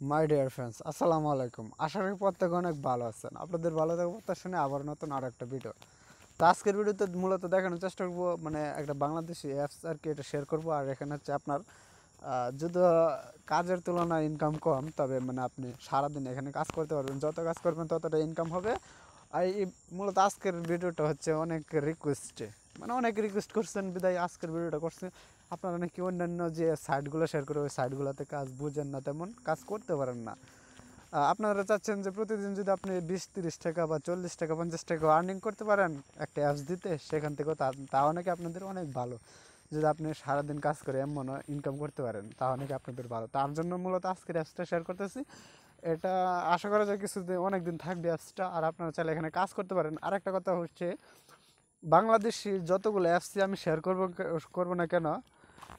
My dear friends, আসসালামু আলাইকুম। আশা করি প্রত্যেকে অনেক ভালো আছেন। আপনাদের ভালো থাকা প্রত্যাশা নিয়ে আবার নতুন আর একটা ভিডিও। তো আজকের ভিডিওতে মূলত দেখানোর চেষ্টা করবো, মানে একটা বাংলাদেশি অ্যাপস আর কি, এটা শেয়ার করবো। আর এখানে হচ্ছে আপনার যদি কাজের তুলনায় ইনকাম কম, তবে মানে আপনি সারাদিন এখানে কাজ করতে পারবেন, যত কাজ করবেন ততটা ইনকাম হবে। আর এই মূলত আজকের ভিডিওটা হচ্ছে অনেক রিকোয়েস্টে, মানে অনেক রিকোয়েস্ট করছেন বিদায় আজকের ভিডিওটা করছে। আপনারা নাকি অন্যান্য যে সাইটগুলো শেয়ার করে ওই সাইটগুলোতে কাজ বুঝেন না, তেমন কাজ করতে পারেন না। আপনারা চাচ্ছেন যে প্রতিদিন যদি আপনি 20-30 টাকা বা 40 টাকা 50 টাকা আর্নিং করতে পারেন একটা অ্যাপস দিতে, সেখান থেকেও তাও নাকি আপনাদের অনেক ভালো। যদি আপনি সারাদিন কাজ করে এমন ইনকাম করতে পারেন, তাও নাকি আপনাদের ভালো। তার জন্য মূলত আজকের অ্যাপসটা শেয়ার করতেছি। এটা আশা করা যায় কিছুদিন, অনেক দিন থাকবে অ্যাপসটা, আর আপনারা চাইলে এখানে কাজ করতে পারেন। আর একটা কথা হচ্ছে, বাংলাদেশি যতগুলো অ্যাপসই আমি শেয়ার করবো না কেন,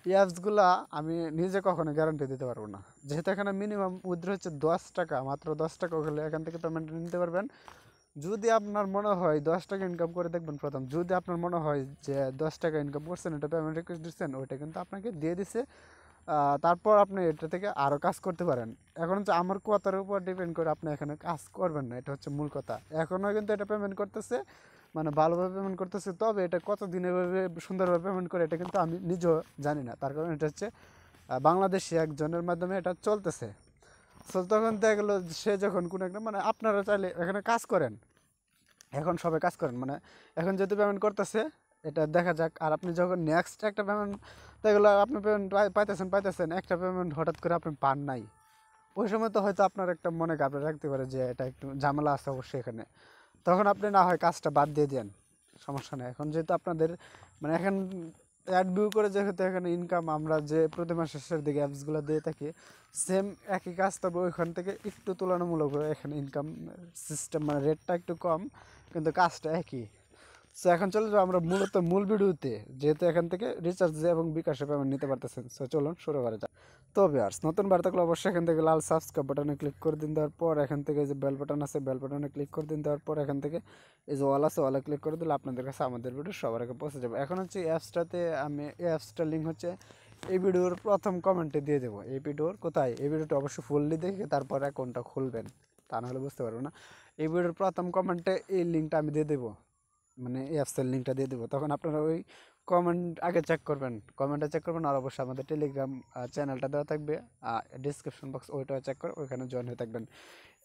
এই অ্যাপসগুলো আমি নিজে কখনো গ্যারান্টি দিতে পারবো না। যেহেতু এখানে মিনিমাম উইথড্র হচ্ছে 10 টাকা, মাত্র 10 টাকা হলে এখান থেকে পেমেন্ট নিতে পারবেন। যদি আপনার মনে হয় 10 টাকা ইনকাম করে দেখবেন প্রথম, যদি আপনার মনে হয় যে 10 টাকা ইনকাম করছেন, এটা পেমেন্ট রিকোয়েস্ট দিচ্ছেন, ওইটা কিন্তু আপনাকে দিয়ে দিছে। তারপর আপনি এটা থেকে আরও কাজ করতে পারেন। এখন হচ্ছে আমার কথার উপর ডিপেন্ড করে আপনি এখানে কাজ করবেন না, এটা হচ্ছে মূল কথা। এখনও কিন্তু এটা পেমেন্ট করতেছে, মানে ভালোভাবে পেমেন্ট করতেছে, তবে এটা কত দিনে সুন্দরভাবে পেমেন্ট করে এটা কিন্তু আমি নিজেও জানি না। তার কারণ এটা হচ্ছে বাংলাদেশি একজনের মাধ্যমে এটা চলতেছে। সো তখন দেখা গেলো সে যখন কোনো একটা, মানে আপনারা চাইলে এখানে কাজ করেন, এখন সবাই কাজ করেন, মানে এখন যেহেতু পেমেন্ট করতেছে, এটা দেখা যাক। আর আপনি যখন নেক্সট একটা পেমেন্ট দেখলো, আপনি পেমেন্ট পাইতেছেন একটা পেমেন্ট হঠাৎ করে আপনি পান নাই, ওই সময় তো হয়তো আপনার একটা মনে ঘাবড়ে রাখতে পারে যে এটা একটু ঝামেলা আছে অবশ্যই এখানে। তখন আপনি না হয় কাজটা বাদ দিয়ে দেন, সমস্যা নেই। এখন যেহেতু আপনাদের মানে এখন অ্যাড ভিউ করে যেহেতু এখানে ইনকাম, আমরা যে প্রতি মাসের শেষের দিকে অ্যাপসগুলো দিয়ে থাকি, সেম একই কাজ, তবে ওইখান থেকে একটু তুলনামূলক এখানে ইনকাম সিস্টেম, মানে রেটটা একটু কম, কিন্তু কাজটা একই। সো এখন চলে যাবো আমরা মূলত মূল ভিডিওতে, যেহেতু এখান থেকে রিচার্জ এবং বিকাশে পেমেন্ট নিতে পারতেছেন। সো চলুন শুরু করা যাক। তো ভিউয়ার্স, নতুন বার থাকলে অবশ্যই এখান থেকে লাল সাবস্ক্রাইব বাটনে ক্লিক করে দিন। দেওয়ার পর এখান থেকে যে বেল বাটন আছে, বেল বাটনে ক্লিক করে দিন। দেওয়ার পর এখান থেকে এই যে ওয়াল আছে, ওয়ালে ক্লিক করে দিলে আপনাদের কাছে আমাদের ভিডিও সবার আগে পৌঁছে যাবে। এখন হচ্ছে অ্যাপসটাতে আমি, এই অ্যাপসটার লিঙ্ক হচ্ছে এই ভিডিওর প্রথম কমেন্টে দিয়ে দেবো। এই ভিডিওর কোথায়, এই ভিডিওটা অবশ্যই ফুললি দেখে তারপর অ্যাকাউন্টটা খুলবেন, তা নাহলে বুঝতে পারবো না। এই ভিডিওর প্রথম কমেন্টে এই লিঙ্কটা আমি দিয়ে দেবো, মানে এই অ্যাপসের লিঙ্কটা দিয়ে দেবো। তখন আপনারা ওই কমেন্ট আগে চেক করবেন, কমেন্টটা চেক করবেন। আর অবশ্যই আমাদের টেলিগ্রাম চ্যানেলটা দেওয়া থাকবে ডিসক্রিপশন বক্স, ওইটাও চেক করে ওইখানে জয়েন হয়ে থাকবেন।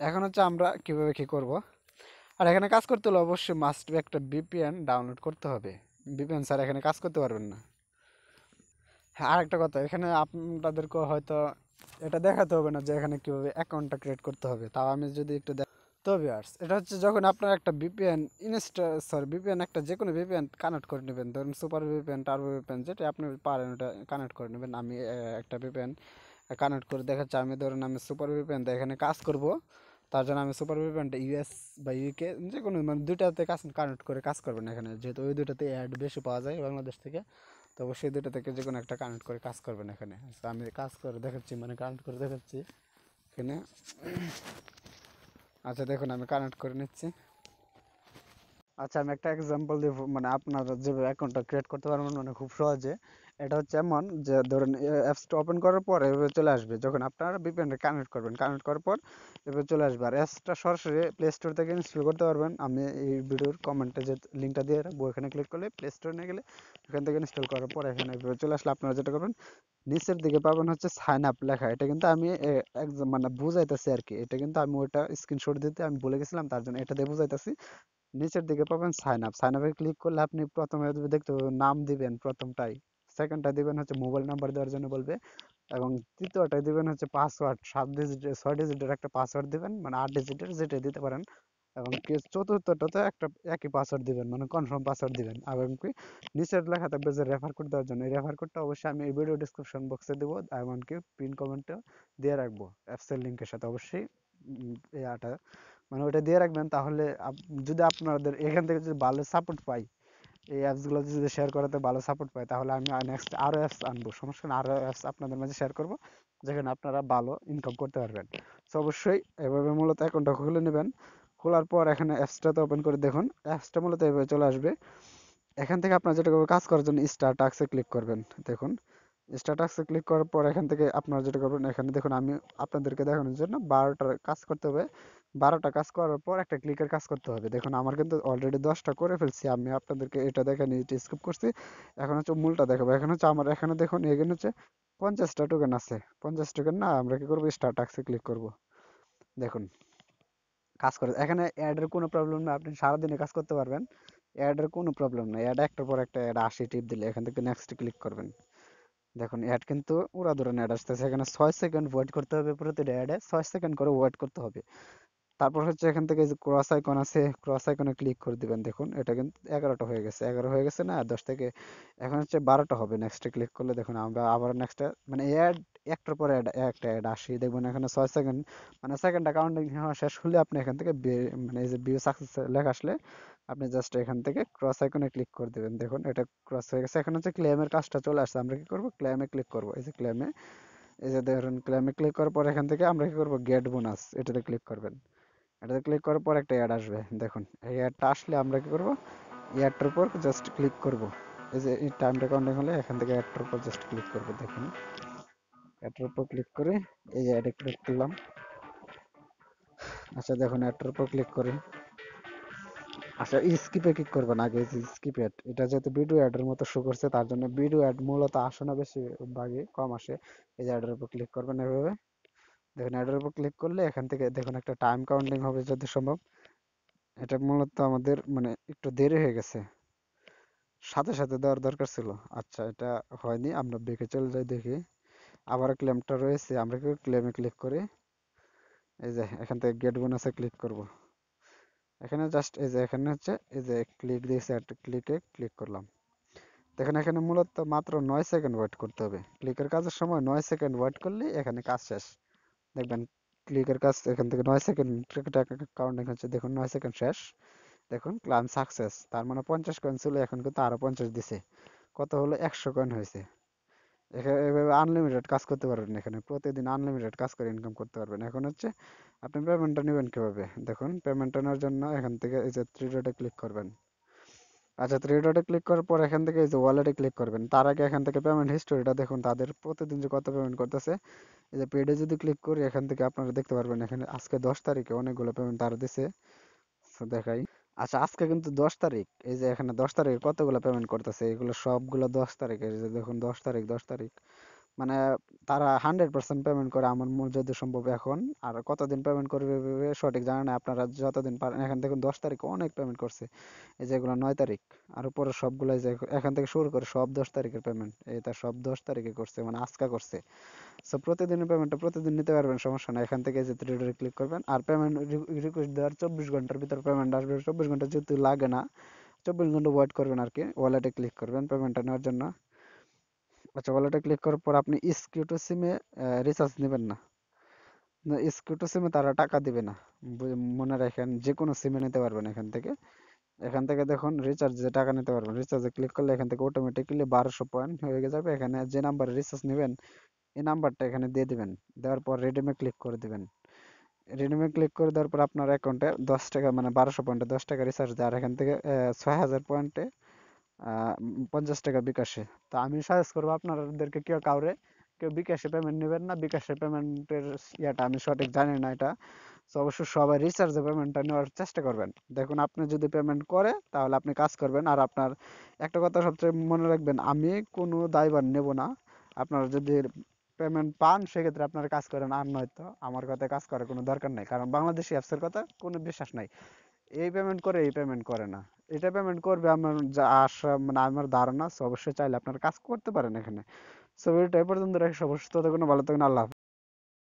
এখন হচ্ছে আমরা কীভাবে কী করব। আর এখানে কাজ করতে হলে অবশ্যই মাস্ট বি একটা ভিপিএন ডাউনলোড করতে হবে। ভিপিএন ছাড়া এখানে কাজ করতে পারবেন না। হ্যাঁ, আর একটা কথা, এখানে আপনাদেরকে হয়তো এটা দেখাতে হবে না যে এখানে কীভাবে অ্যাকাউন্টটা ক্রিয়েট করতে হবে। তাও আমি যদি একটু, তো ভিউয়ার্স, এটা হচ্ছে যখন আপনার একটা ভিপিএন ভিপিএন একটা যে কোনো ভিপিএন কানেক্ট করে নেবেন, ধরুন সুপার ভিপিএন, টার্বো ভিপিএন, যেটা আপনি পারেন ওটা কানেক্ট করে নেবেন। আমি একটা ভিপিএন কানেক্ট করে দেখাচ্ছি। আমি ধরুন আমি সুপার ভিপিএন এখানে কাজ করব, তার জন্য আমি সুপার ভিপিএনটা ইউএস বা ইউকে যে কোনো, মানে দুইটাতে কানেক্ট করে কাজ করবেন এখানে, যেহেতু ওই দুটাতে অ্যাড বেশি পাওয়া যায় বাংলাদেশ থেকে। তো অবশ্যই দুটো থেকে যে কোনো একটা কানেক্ট করে কাজ করবেন এখানে। তো আমি কাজ করে দেখাচ্ছি, মানে কানেক্ট করে দেখাচ্ছি এখানে। আচ্ছা দেখুন, আমি কানেক্ট করে নিচ্ছি। আচ্ছা, আমি একটা এক্সাম্পল দিব, মানে আপনারা যেভাবে অ্যাকাউন্টটা ক্রিয়েট করতে পারবেন মানে খুব সহজে। এটা হচ্ছে এমন যে ধরুন অ্যাপসটা ওপেন করার পর এভাবে চলে আসবে, যখন আপনারা ভিপিএনটা কানেক্ট করবেন, কানেক্ট করার পর এভাবে চলে আসবে। আর অ্যাপসটা সরাসরি প্লে স্টোর থেকে ইনস্টল করতে পারবেন। আমি এই ভিডিওর কমেন্টে যে লিঙ্কটা দিয়ে রাখবো, এখানে ক্লিক করলে প্লে স্টোরে নিয়ে গেলে এখান থেকে ইনস্টল করার পর এখানে এভাবে চলে আসলে আপনারা যেটা করবেন, নিচের দিকে পাবেন হচ্ছে সাইন আপ লেখা। এটা কিন্তু আমি একদম মানে বুঝাইতেছি আর কি, এটা কিন্তু আমি ওইটা স্ক্রিনশট দিতে আমি ভুলে গেছিলাম, তার জন্য এটা দিয়ে বুঝাইতেছি। নিচের দিকে পাবেন সাইন আপ, সাইন আপে ক্লিক করলে আপনি প্রথমে দেখতে পাবেন নাম দিবেন প্রথমটাই, সেকেন্ডটা দিবেন হচ্ছে মোবাইল নাম্বার দেওয়ার জন্য বলবে, এবং তৃতীয়টাই দিবেন হচ্ছে পাসওয়ার্ড, 7 ডিজিটের 6 ডিজিটের একটা পাসওয়ার্ড দিবেন, মানে 8 ডিজিটের যেটা দিতে পারেন। এবং কি চতুর্থটাতে একটা একই পাসওয়ার্ড দিবেন, মানে কনফার্ম পাসওয়ার্ড দিবেন। এবং কি নিচের লেখা থাকবে যে রেফার কোড দেওয়ার জন্য, এই রেফার কোডটা অবশ্যই আমি এই ভিডিও ডিসক্রিপশন বক্সে দেবো, এমনকি পিন কমেন্টে দিয়ে রাখবো অ্যাপসের লিঙ্কের সাথে। অবশ্যই এটা মানে ওটা দিয়ে রাখবেন, তাহলে যদি আপনাদের এখান থেকে যদি ভালো সাপোর্ট পাই, এই অ্যাপসগুলো যদি শেয়ার করাতে ভালো সাপোর্ট পাই, তাহলে আমি নেক্সট আরও অ্যাপস আনবো, সমস্যা না, আরও অ্যাপস আপনাদের মাঝে শেয়ার করবো, যেখানে আপনারা ভালো ইনকাম করতে পারবেন। তো অবশ্যই এভাবে মূলত অ্যাকাউন্টটা খুলে নেবেন। খোলার পর এখানে অ্যাপসটাতে ওপেন করে দেখুন, অ্যাপসটা মূলত এভাবে চলে আসবে। এখান থেকে আপনার যেটা কাজ করার জন্য স্টার টাস্কে ক্লিক করবেন। দেখুন স্ট্যাটাসে ক্লিক করার পর এখান থেকে আপনারা যেটা করবেন, এখানে দেখুন আমি আপনাদেরকে দেখানোর জন্য 12টার কাজ করতে হবে। 12টা কাজ করার পর একটা ক্লিকের কাজ করতে হবে। দেখুন আমার কিন্তু অলরেডি 10টা করে ফেলছি। আমি আপনাদেরকে এটা দেখানি, এটা স্কিপ করছি। এখন হচ্ছে মূলটা দেখাবো। এখন হচ্ছে আমার এখানে দেখুন, এখানে হচ্ছে 50টা টোকেন আছে। 50 টোকেন না, আমরা কি করবো, স্ট্যাটাসে ক্লিক করব। দেখুন কাজ করে এখানে অ্যাডের কোনো প্রবলেম না, আপনি সারাদিনে কাজ করতে পারবেন। অ্যাডের কোনো প্রবলেম নেই, অ্যাড একটার পর একটা অ্যাড 80 টিপ দিলে এখান থেকে নেক্সট ক্লিক করবেন। দেখুন অ্যাড কিন্তু উড়াধুরা অ্যাড আসতেছে। এখানে 6 সেকেন্ড ওয়েট করতে হবে, প্রতিটা অ্যাডে 6 সেকেন্ড করে ওয়েট করতে হবে। তারপর হচ্ছে এখান থেকে যে ক্রস আইকন আছে, ক্রস আইকনে ক্লিক করে দিবেন। দেখুন এটা কিন্তু 11টা হয়ে গেছে, 11 হয়ে গেছে না 10 থেকে, এখন হচ্ছে 12টা হবে। নেক্সটে ক্লিক করলে দেখুন আমরা আবার নেক্সটে মানে অ্যাড একটার পরে একটা অ্যাড আসি। দেখবেন এখানে 6 সেকেন্ড মানে সেকেন্ডটা কাউন্টিং হওয়া শেষ হলে আপনি এখান থেকে মানে এই যে ভিউ সাকসেস লেখা আসলে আপনি জাস্ট এখান থেকে ক্রস আইকনে ক্লিক করে দিবেন। দেখুন এটা ক্রস হয়ে গেছে। এখন হচ্ছে ক্লেমের কাজটা চলে আসছে। আমরা কি করব, ক্লেমে ক্লিক করব। এই যে ক্লেমে, এই যে ধরুন ক্লেমে ক্লিক করার পর এখান থেকে আমরা কি করব, গেট বোনাস এটাতে ক্লিক করবেন। এটাতে ক্লিক করার পর একটা অ্যাড আসবে। দেখুন এই অ্যাডটা আসলে আমরা কি করব, এই অ্যাডটার উপর জাস্ট ক্লিক করব। এই যে এই টাইমটা কাউন্টিং হলে এখান থেকে অ্যাডটার উপর জাস্ট ক্লিক করব। দেখুন অ্যাডটার উপর ক্লিক করে এই যে অ্যাডে ক্লিক করলাম। আচ্ছা দেখুন অ্যাডটার উপর ক্লিক করে, আচ্ছা স্কিপে ক্লিক করবেন আগে। এই যে স্কিপ অ্যাড, এটা যেহেতু ভিডিও অ্যাডের মতো শো করছে তার জন্য ভিডিও অ্যাড মূলত আসে না, বেশি ভাগে কম আসে। এই যে অ্যাডের উপর ক্লিক করবেন এভাবে। দেখুন অ্যাডের উপর ক্লিক করলে এখান থেকে দেখুন একটা টাইম কাউন্টিং হবে যদি সম্ভব। এটা মূলত আমাদের মানে একটু দেরি হয়ে গেছে, সাথে সাথে দেওয়ার দরকার ছিল। আচ্ছা এটা হয়নি, আমরা বেঁকে চলে যাই দেখি। আবার ক্লেমটা রয়েছে, আমরা কি ক্লেমে ক্লিক করি। এই যে এখান থেকে গেট বোনাসে ক্লিক করব। এখানে জাস্ট এই যে এখানে হচ্ছে এই যে ক্লিক দিয়েছে, একটা ক্লিকে ক্লিক করলাম। দেখেন এখানে মূলত মাত্র 9 সেকেন্ড ওয়েট করতে হবে। ক্লিকের কাজের সময় 9 সেকেন্ড ওয়েট করলে এখানে কাজ শেষ। দেখবেন ক্লিকের কাজ এখান থেকে 9 সেকেন্ড কাউন্টিং হচ্ছে। দেখুন 9 সেকেন্ড শেষ। দেখুন ক্লাম সাকসেস, তার মানে 50 কয়েন ছিল, এখন কিন্তু আরো 50 দিছে। কত হলো, 100 কয়েন হয়েছে। এখানে এভাবে আনলিমিটেড কাজ করতে পারবেন, এখানে প্রতিদিন আনলিমিটেড কাজ করে ইনকাম করতে পারবেন। এখন হচ্ছে আপনি পেমেন্টটা নেবেন কিভাবে। দেখুন পেমেন্টটা নেওয়ার জন্য এখান থেকে এই যে থ্রি ডটে ক্লিক করবেন। আচ্ছা থ্রি ডটে ক্লিক করার পর এখান থেকে এই যে ওয়ালেটে ক্লিক করবেন। তার আগে এখান থেকে পেমেন্ট হিস্টোরিটা দেখুন, তাদের প্রতিদিন যে কত পেমেন্ট করতেছে। এই যে পেডে যদি ক্লিক করি এখান থেকে আপনারা দেখতে পারবেন এখানে আজকে 10 তারিখে অনেকগুলো পেমেন্ট তারা দিছে। তো দেখাই। আচ্ছা আজকে কিন্তু 10 তারিখ, এই যে এখানে 10 তারিখে কতগুলো পেমেন্ট করতেছে, এগুলো সবগুলো 10 তারিখের। এই যে দেখুন 10 তারিখ 10 তারিখ, মানে তারা 100% পেমেন্ট করে আমার যদি সম্ভব এখন। আর কতদিন পেমেন্ট করবে ভেবে সঠিক জানা নাই, আপনারা যতদিন পারেন। এখান থেকে 10 তারিখে অনেক পেমেন্ট করছে। এই যে এগুলো 9 তারিখ, আর উপরে সবগুলো এই যে এখান থেকে শুরু করে সব 10 তারিখের পেমেন্ট, এটা সব 10 তারিখে করছে, মানে আজকে করছে। সো প্রতিদিনের পেমেন্টটা প্রতিদিন নিতে পারবেন, সমস্যা নাই। এখান থেকে যে থ্রি ডটে ক্লিক করবেন আর পেমেন্ট রিকোয়েস্ট দেওয়ার 24 ঘন্টার ভিতর পেমেন্ট আসবে। 24 ঘন্টা যেহেতু লাগে না, 24 ঘন্টা ওয়েট করবেন আর কি। ওয়ালেটে ক্লিক করবেন পেমেন্টটা নেওয়ার জন্য। আচ্ছা ওয়ালেটে ক্লিক করার পর আপনি স্কিউটো সিমে রিচার্জ নেবেন না। স্কিউটো সিমে তারা টাকা দিবে না, মনে রাখেন। যে কোনো সিমে নিতে পারবেন এখান থেকে। এখান থেকে দেখুন রিচার্জে টাকা নিতে পারবেন। রিচার্জে ক্লিক করলে এখান থেকে অটোমেটিক্যালি 1200 পয়েন্ট হয়ে যাবে। এখানে যে নাম্বারে রিচার্জ নেবেন এই নাম্বারটা এখানে দিয়ে দিবেন। দেওয়ার পর রিডিমে ক্লিক করে দিবেন। রিডিমে ক্লিক করে দেওয়ার পর আপনার অ্যাকাউন্টে 10 টাকা মানে 1200 পয়েন্টে 10 টাকা রিচার্জ দেয়। আর এখান থেকে 6000 পয়েন্টে 50 টাকা বিকাশে। তো আমি সাজেস্ট করবো আপনাদেরকে, কেউ কাউরে কেউ বিকাশে পেমেন্ট নেবেন না। বিকাশে পেমেন্টের ইয়াটা আমি সঠিক জানি না এটা। তো অবশ্যই সবাই রিচার্জে পেমেন্টটা নেওয়ার চেষ্টা করবেন। দেখুন আপনি যদি পেমেন্ট করে তাহলে আপনি কাজ করবেন। আর আপনার একটা কথা সবচেয়ে মনে রাখবেন, আমি কোনো দায়ভার নেব না। আপনারা যদি পেমেন্ট পান সেক্ষেত্রে আপনারা কাজ করেন, আর নয়তো আমার কথায় কাজ করার কোনো দরকার নাই। কারণ বাংলাদেশি অ্যাপসের কথা কোনো বিশ্বাস নাই। এই পেমেন্ট করে এই পেমেন্ট করে না, এটা পেমেন্ট করবে আমার যা আশা, মানে আমার ধারণা। So অবশ্যই চাইলে আপনারা কাজ করতে পারেন এখানে। সো ভিডিওটা এই পর্যন্ত রাখি। অবশ্যই, ততক্ষণ ভালো থাকুন। আল্লাহ হাফেজ।